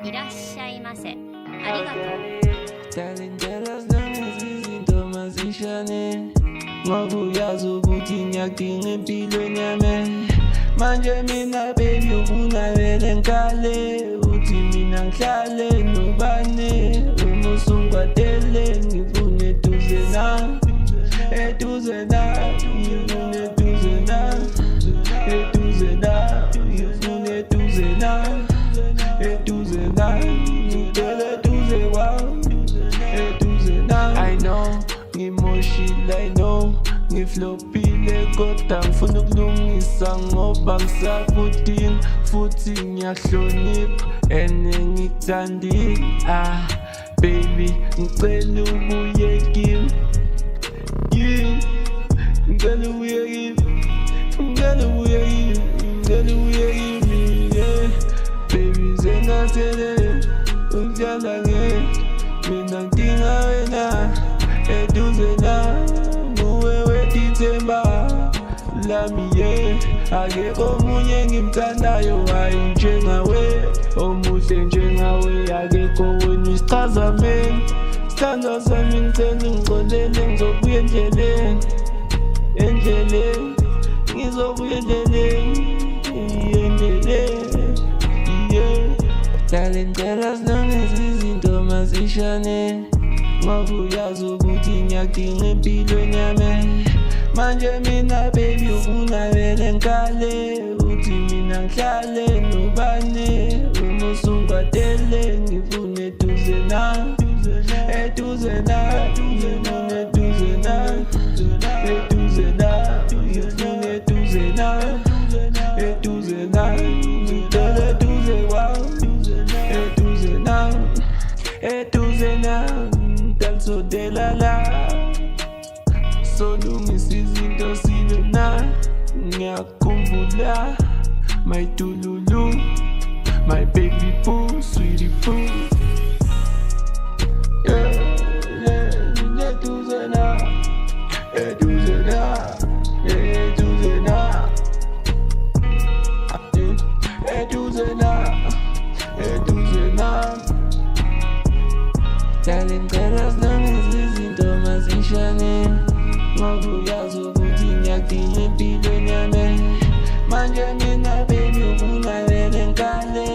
いらっしゃいませ。ありがとう。 Talentelas izinto mazishane Ngakuyazi ukuthi ngiyadinga empilweni yami Manje mina baby ufuna vele ngikale Uthi mina ngihlale nobane Uma usungikwadele ngifune eduze na Eduze na ngifune eduze na Eduze na ngifune eduze na Eduze na ngicela eduze kwami I know, ngimoshile, I know ngiflopile kodwa ngifuna ukulungisa ngoba ngisakudinga futhi ngiyahlonipha ene ngikuthandile baby ngicela ubuye kimi ngicela ubuye kimi ngicela ubuye kimi ngicela ubuye kimi baby sengathele ukujala mina ngidinga wena eduze na nguwe wedithemba lami akekho omunye ngimthandayo hayi njengawe omuhle njengawe akekho wena isichazameni sithando sami ngithanda ungixolele ngizobuya endleleni ngizobuya endleleni Talentelas izinto mazishane Ngakuyazi ukuthi ngiyadinga empilweni yami Manje mina baby ufuna vele ngikale Uthi mina ngihlale nobane Uma usungikwadele ngifune eduze na Eduze na ngifune eduze na Eduze na ngifune eduze na Eduze na ngicela eduze kwami Eduze na danso de la solungisa izinto sibe na ngiyakhumbula my tululu my baby boo sweetie boo eduze na eduze na eduze na eduze na eduze na Talentelas izinto mazishane Ngakuyazi ukuthi ngiyadinga empilweni yami Manje mina baby ufuna vele ngikale